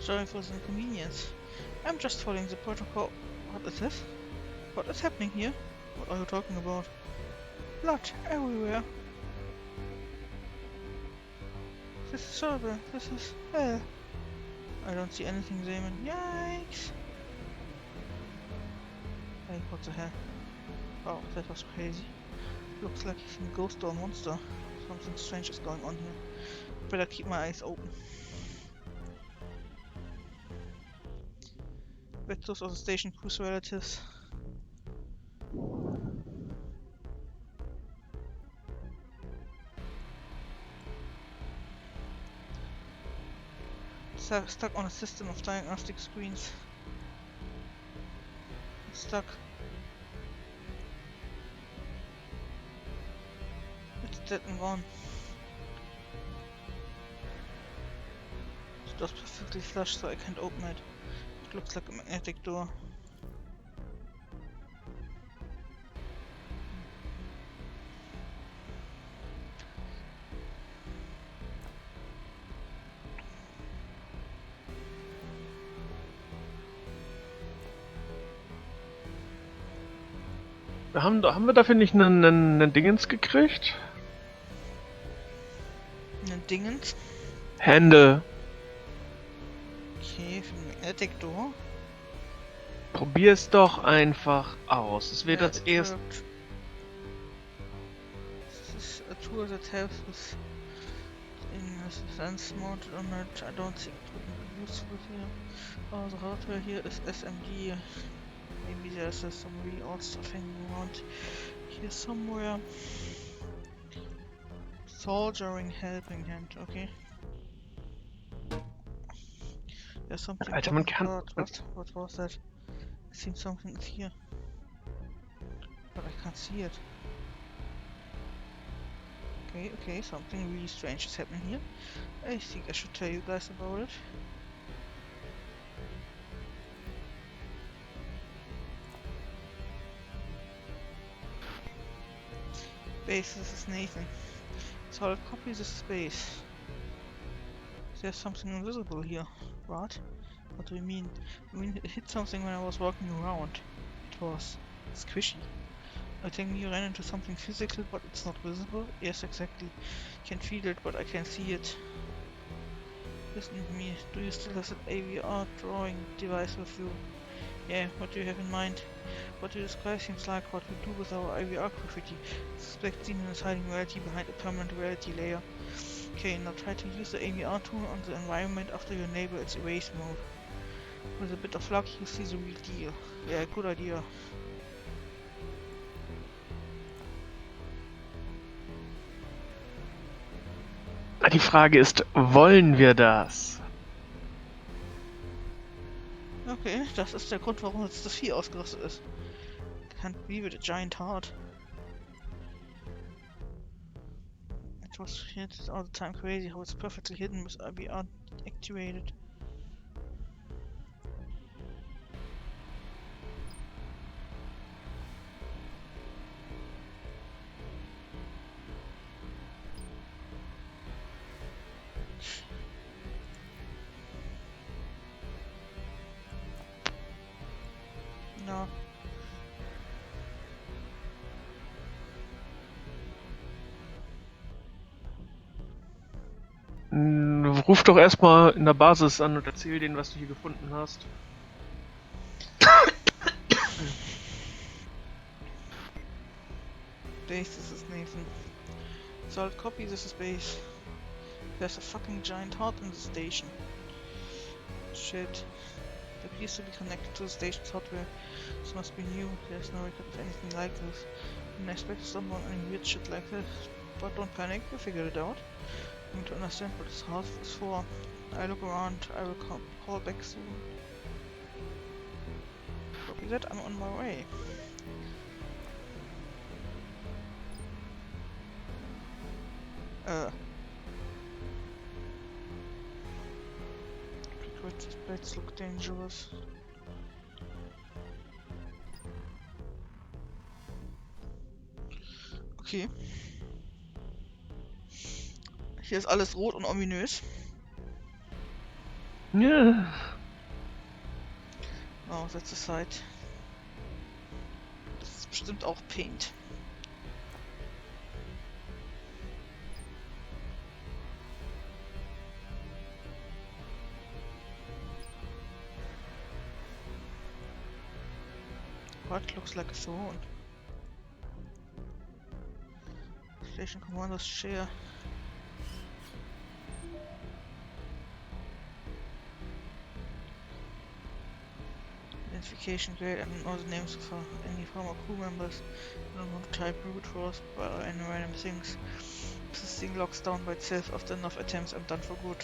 Sorry for the inconvenience. I'm just following the protocol. What is this? What is happening here? What are you talking about? Blood everywhere. This is horrible. This is hell. I don't see anything, Damon. Yikes! Hey, what the hell? Oh, that was crazy. Looks like he's a ghost or a monster. Something strange is going on here. Better keep my eyes open. Bet those are the station crew's relatives. Stuck on a system of diagnostic screens. Stuck. It's dead and gone. The door's perfectly flush, so I can't open it. It looks like a magnetic door. Haben wir dafür nicht einen Dingens gekriegt? Ein Dingens? Hände. Okay, für Magnetic Door. Probier es doch einfach aus. Es wird als erstes. This is a tool that helps with in sense mounted on it. I don't think it would be useful here. Oh, the hardware here is SMD. Maybe there's some really odd stuff hanging around here somewhere. Soldering helping hand, okay. There's something. Alter, man kann. What was that? It seems something is here. But I can't see it. Okay, something really strange is happening here. I think I should tell you guys about it. Base, this is Nathan. Solid copy, this is base. There's something invisible here. What? What do you mean? I mean, it hit something when I was walking around. It was squishy. I think you ran into something physical, but it's not visible. Yes, exactly. Can feel it, but I can't see it. Listen to me. Do you still have that AVR drawing device with you? Yeah, what do you have in mind? What you describe seems like what we do with our AVR graffiti. Suspect Xenon is hiding reality behind a permanent reality layer. Okay, now try to use the AVR tool on the environment after you enable its erase mode. With a bit of luck, you see the real deal. Yeah, good idea. Die Frage ist, wollen wir das? Okay, das ist der Grund, warum jetzt das Vieh ausgerüstet ist. Can't be with a giant heart. It was hit all the time crazy how it's perfectly hidden with IBR activated. No. Ruf doch erstmal in der Basis an und erzähl denen, was du hier gefunden hast. Base, this is Nathan. Solid copy, this is base. There's a fucking giant heart in the station. Shit. It appears to be connected to the station's hardware. This must be new. There's no record of anything like this. I didn't expect someone any weird shit like this. But don't panic, we'll figure it out. I need to understand what this heart is for. I look around, I will call back soon. Copy that, I'm on my way. These plates look dangerous. Okay. Hier ist alles rot und ominös. Ja. Oh, that's aside. Das ist bestimmt auch Paint. What looks like a phone? Station Commander's chair. Identification grade. I don't know the names of any former crew members. I don't want to type brute force by any random things. If this thing locks down by itself after enough attempts, I'm done for good.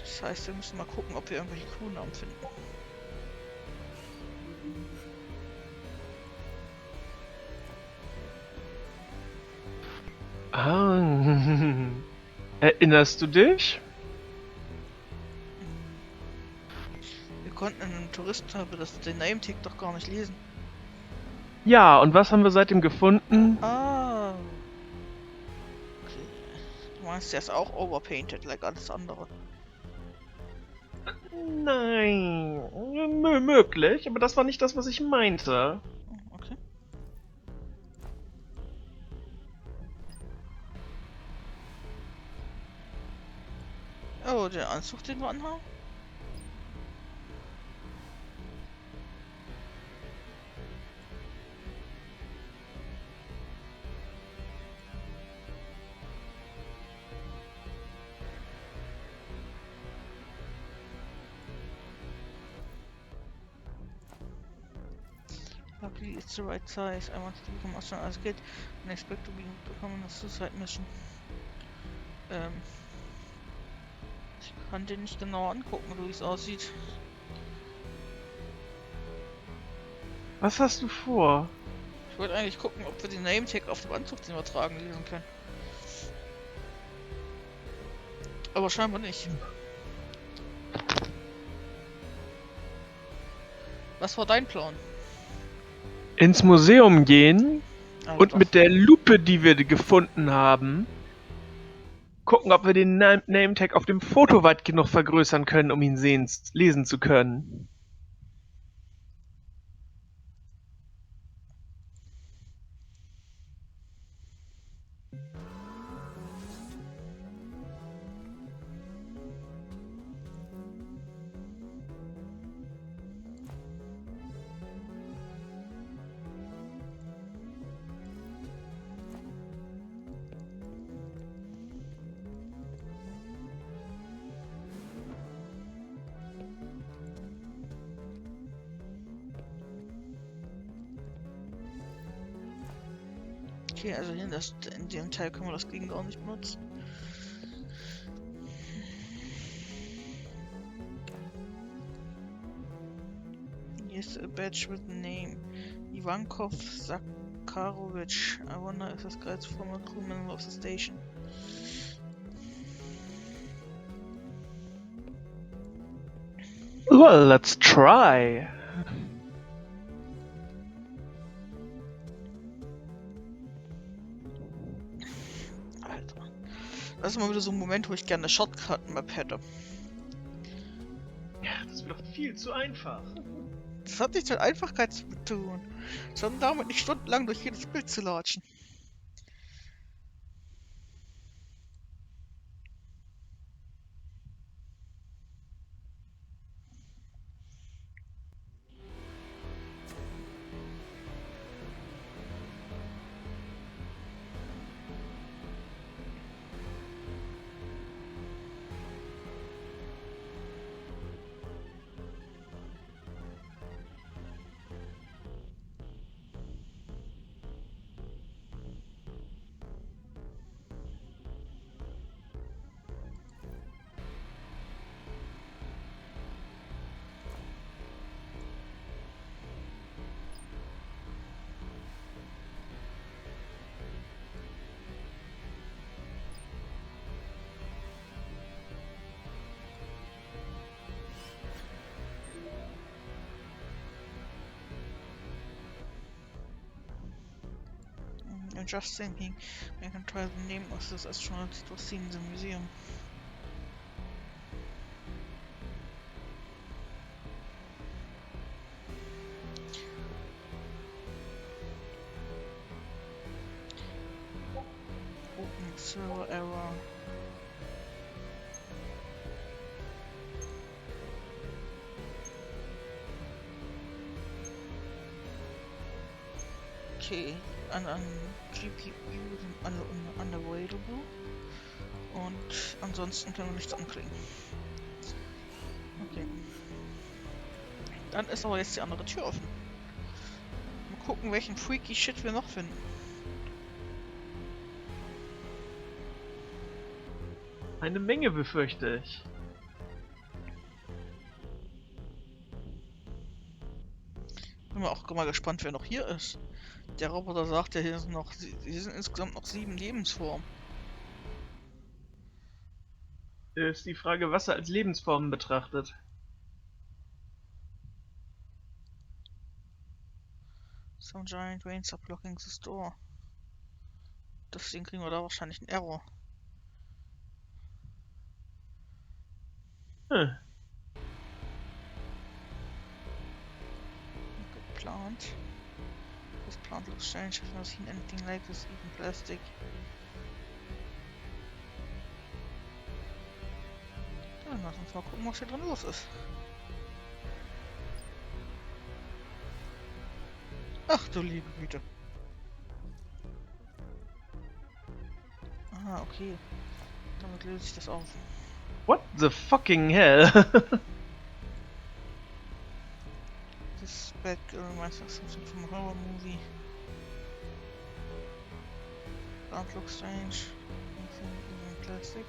Das heißt, wir müssen mal gucken, ob wir irgendwelche Crewnamen finden. Ah. Erinnerst du dich? Wir konnten in einem Touristenhub den Name-Tag doch gar nicht lesen. Ja, und was haben wir seitdem gefunden? Ah. Okay. Du meinst, der ist auch overpainted, like alles andere. Nein, möglich, aber das war nicht das, was ich meinte. Okay. Oh, der Anzug, den wir anhaben? Luckily, it's the right size. I wanted to become astronaut as a kid and I expect to become a suicide mission. Ich kann den nicht genau angucken, wie es aussieht. Was hast du vor? Ich wollte eigentlich gucken, ob wir den Name-Tag auf dem Anzug, den wir tragen, lesen können. Aber scheinbar nicht. Was war dein Plan? Ins Museum gehen und Doch. mit der Lupe, die wir gefunden haben, gucken, ob wir den Name-Tag auf dem Foto weit genug vergrößern können, um ihn lesen zu können. Okay, also hier in dem Teil können wir das Ding gar nicht benutzen. Here's a badge with the name. Ivankov Zakharovich. I wonder if this guy's former crew member of the station. Well, let's try. Alter. Das ist mal wieder so ein Moment, wo ich gerne eine Shortcut-Map hätte. Ja, das wird doch viel zu einfach. Das hat nichts mit Einfachkeit zu tun, sondern damit nicht stundenlang durch jedes Bild zu latschen. I'm just thinking, I can try the name of this astronaut that was seen in the museum. Error. Okay, an GPU sind alle unavailable. Und ansonsten können wir nichts anklicken. Okay. Dann ist aber jetzt die andere Tür offen. Mal gucken, welchen freaky Shit wir noch finden. Eine Menge, befürchte ich. Bin mir auch mal gespannt, wer noch hier ist. Der Roboter sagt ja, hier sind insgesamt noch 7 Lebensformen. Ist die Frage, was er als Lebensformen betrachtet. Some giant veins are blocking this door. Deswegen kriegen wir da wahrscheinlich einen Error. Hm. Good plant. This plant looks strange. I've never seen anything like this, even plastic. Dann lass uns mal gucken, was hier drin los ist. Ach du liebe Güte. Ah, okay. Damit löse ich das auf. What the fucking hell? This bad girl reminds me of something from a horror movie. Plant looks strange. Anything even plastic.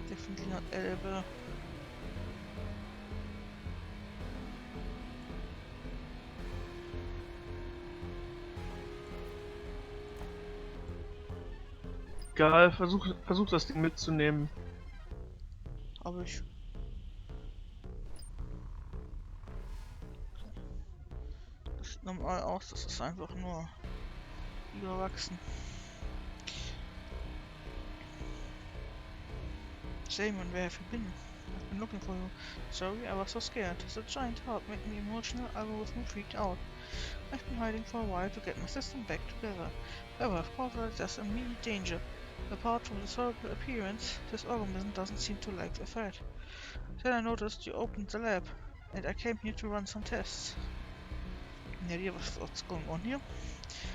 Definitely not edible. Egal, versuch das Ding mitzunehmen. Aber ich. Das sieht normal aus, das ist einfach nur überwachsen. Simon, where have you been? I've been looking for you. Sorry, I was so scared. The giant heart made me emotional, I was freaked out. I've been hiding for a while to get my system back together. However, of course there's immediate danger. Apart from this horrible appearance, this organism doesn't seem to like the threat. Then I noticed you opened the lab, and I came here to run some tests. Any idea what's going on here?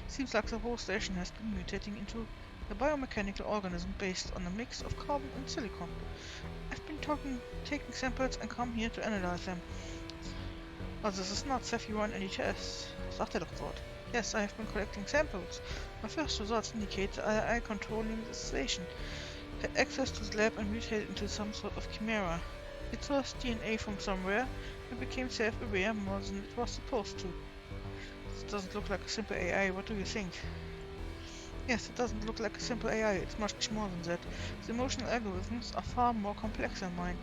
Seems like the whole station has been mutating into a biomechanical organism based on a mix of carbon and silicon. I've been taking samples and come here to analyze them. But this is not safe, you run any tests. Sagt er doch dort. Yes, I have been collecting samples. My first results indicate the AI controlling the station had access to the lab and mutated into some sort of chimera. It sourced DNA from somewhere and became self-aware more than it was supposed to. This doesn't look like a simple AI, what do you think? Yes, it doesn't look like a simple AI, it's much more than that. The emotional algorithms are far more complex than mine.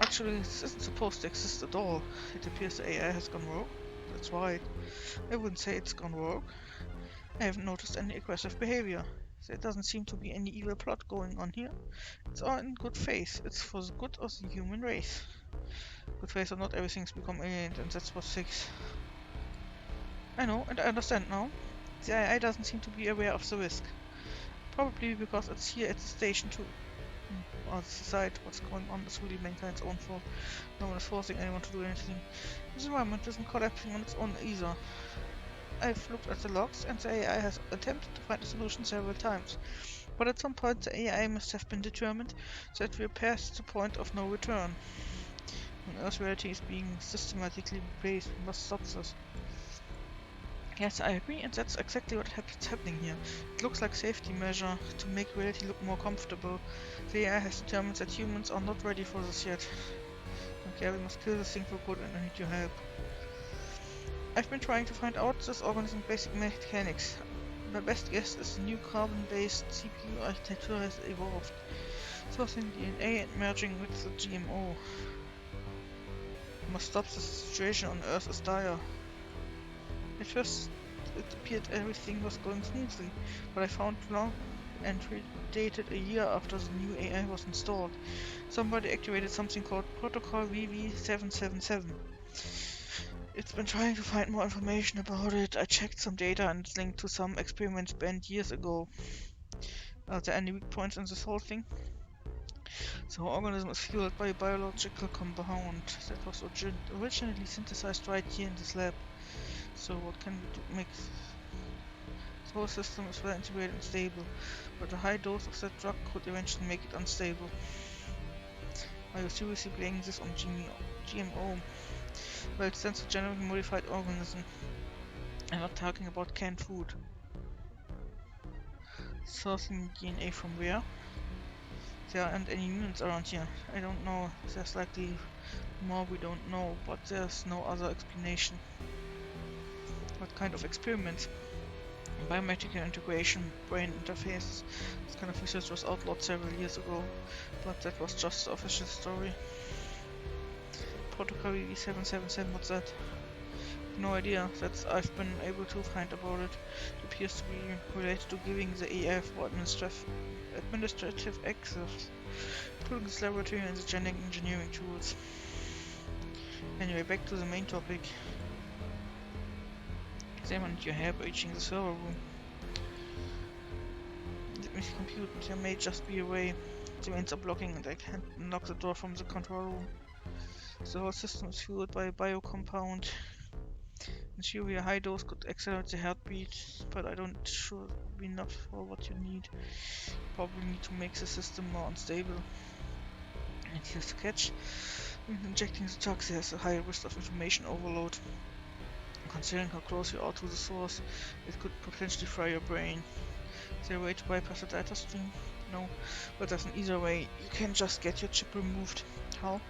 Actually, this isn't supposed to exist at all. It appears the AI has gone rogue. That's right. I wouldn't say it's gone rogue. I haven't noticed any aggressive behavior. There doesn't seem to be any evil plot going on here. It's all in good faith. It's for the good of the human race. Good faith or not, everything's become alien, and that's what's six. I know, and I understand now. The AI doesn't seem to be aware of the risk. Probably because it's here at the station too. On the side, what's going on is really mankind's own fault. No one is forcing anyone to do anything. This environment isn't collapsing on its own either. I've looked at the logs, and the AI has attempted to find a solution several times. But at some point the AI must have been determined that we're past the point of no return. When Earth's reality is being systematically replaced, we must stop this. Yes, I agree, and that's exactly what's happening here. It looks like a safety measure to make reality look more comfortable. The AI has determined that humans are not ready for this yet. Okay, we must kill this thing for good, and I need your help. I've been trying to find out this organism's basic mechanics. My best guess is the new carbon-based CPU architecture has evolved, sourcing DNA and merging with the GMO. We must stop the situation on Earth is dire. At first it appeared everything was going smoothly, but I found long entry dated a year after the new AI was installed. Somebody activated something called Protocol VV777. It's been trying to find more information about it. I checked some data and it's linked to some experiments banned years ago. Are there any weak points in this whole thing? The whole organism is fueled by a biological compound that was originally synthesized right here in this lab. So what can we do? Make the whole system is well integrated and stable, but a high dose of that drug could eventually make it unstable. Are you seriously blaming this on GMO? Well, it stands for genetically modified organism. I'm not talking about canned food. Sourcing DNA from where? There aren't any humans around here. I don't know. There's likely more we don't know, but there's no other explanation. What kind of experiments? Biomedical integration, brain interfaces. This kind of research was outlawed several years ago, but that was just the official story. Protocol VV777, what's that? No idea. That's I've been able to find about it. It appears to be related to giving the EF for administrative access, including this laboratory and the genetic engineering tools. Anyway, back to the main topic. Examine your hair breaching the server room. Let me compute. There may just be a way. The mains are blocking and I can't unlock the door from the control room. The whole system is fueled by a biocompound. In theory, a high dose could accelerate the heartbeat, but I don't sure it'll be enough for what you need. You probably need to make the system more unstable. And here's the catch. When injecting the drugs, there's a high risk of information overload. Considering how close you are to the source, it could potentially fry your brain. Is there a way to bypass the data stream? No, but there's an easier way. You can just get your chip removed. How?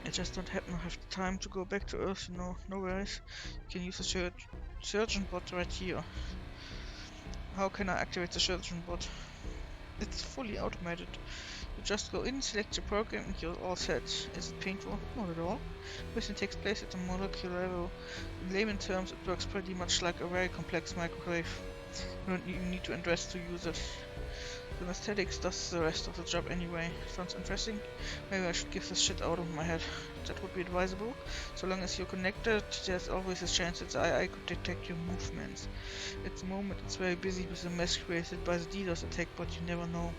I just don't happen to have the time to go back to Earth, you know, no worries. You can use the surgeon bot right here. How can I activate the surgeon bot? It's fully automated. You just go in, select your program and you're all set. Is it painful? Not at all. Everything takes place at a molecular level. In layman terms, it works pretty much like a very complex microwave. You don't even need to undress to use it. The anesthetics does the rest of the job anyway. Sounds interesting? Maybe I should give this shit out of my head. That would be advisable. So long as you're connected, there's always a chance that the AI could detect your movements. At the moment, it's very busy with the mess created by the DDoS attack, but you never know.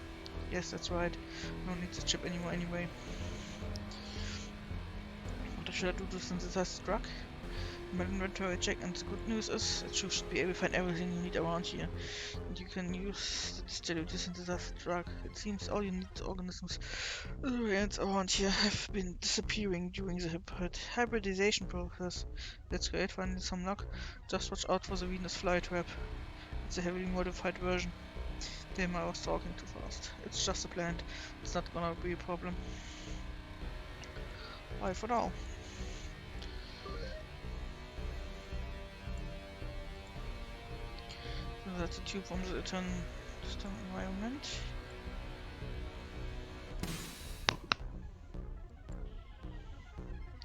Yes, that's right. I don't need the chip anymore anyway. What should I do to synthesize the drug? My inventory check, and the good news is that you should be able to find everything you need around here. And you can use the distillery to synthesize the drug. It seems all you need organisms around here have been disappearing during the hybridization process. That's great, finding some luck. Just watch out for the Venus flytrap. It's a heavily modified version. Damn, I was talking too fast. It's just a plant. It's not gonna be a problem. Bye for now. So that's a tube from the return environment.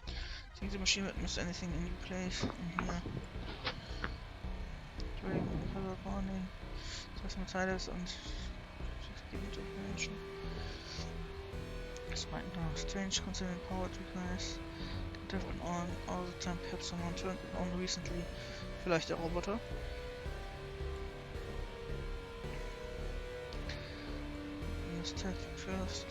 I think the machine won't miss anything in new place in here. During the color bonding, plasmatitis and information. It's right now. Strange considering power to guys. Can turn it on all the time. Perhaps someone turned it on recently. Vielleicht der Roboter. Let's test it first.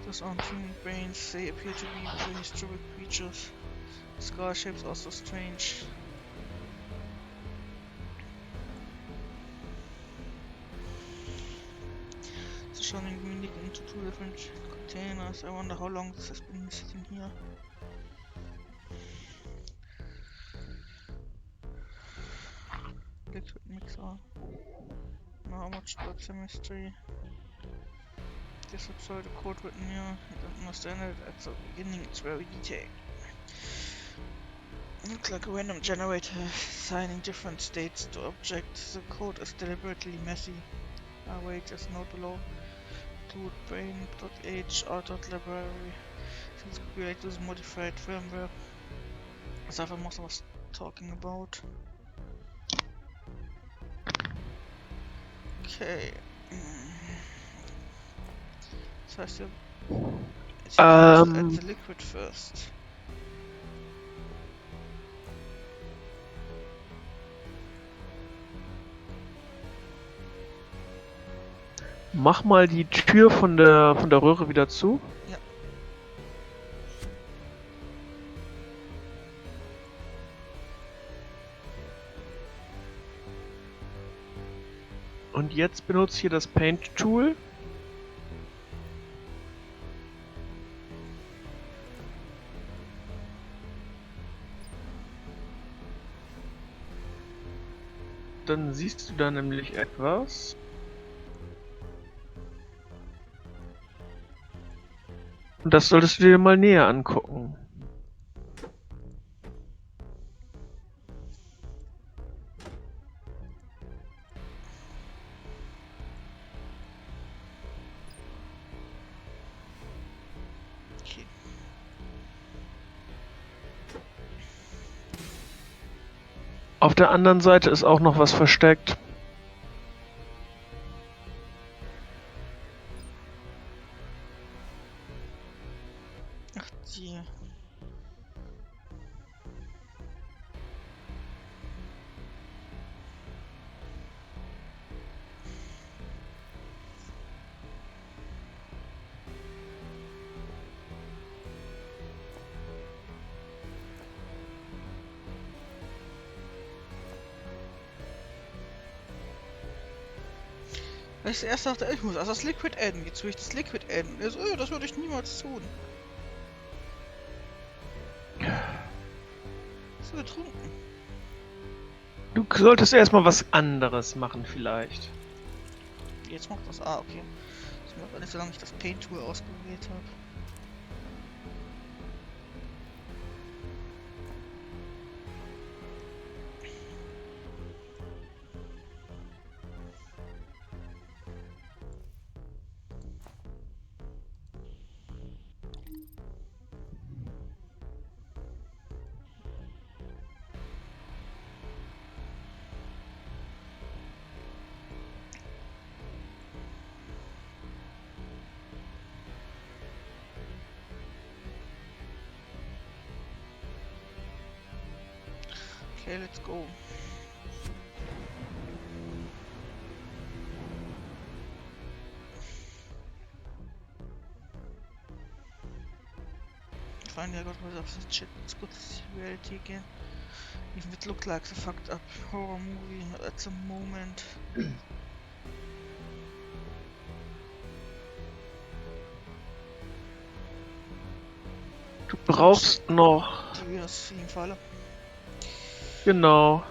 Those aren't human brains. They appear to be prehistoric creatures. The skull shape's also strange. It's showing unique into two different containers. I wonder how long this has been sitting here. Liquid mixer. Not much about chemistry. This episode the code written here. I don't understand it at the beginning. It's very detailed. It looks like a random generator assigning different states to objects. The code is deliberately messy. Wait, just note below. Include brain.h.library. Since could be like this modified firmware. That's what most of us talking about. Okay. Das heißt, jetzt add the liquid first. Mach mal die Tür von der Röhre wieder zu. Ja. Und jetzt benutze hier das Paint Tool. Dann siehst du da nämlich etwas. Und das solltest du dir mal näher angucken. Okay. Auf der anderen Seite ist auch noch was versteckt. Ach, die. Weil ich erst dachte, ich muss also das Liquid adden. Jetzt will ich das Liquid adden. Er so, das würde ich niemals tun. Ist betrunken. Du solltest erstmal was anderes machen vielleicht. Jetzt macht das. Ah, okay. Das macht alles, solange ich das Paint Tool ausgewählt habe. Okay, let's go. Finally, I got rid of the shit. It's good to see reality again. Even if it looked like a fucked up horror movie at the moment. Du brauchst noch... Die Venus-Falle. Genau.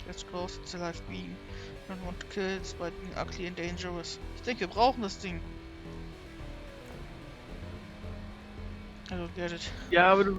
Let's close it's a live being. Don't want to kill it by being ugly and dangerous. Ich denke, wir brauchen das Ding. I don't get it. Ja, aber du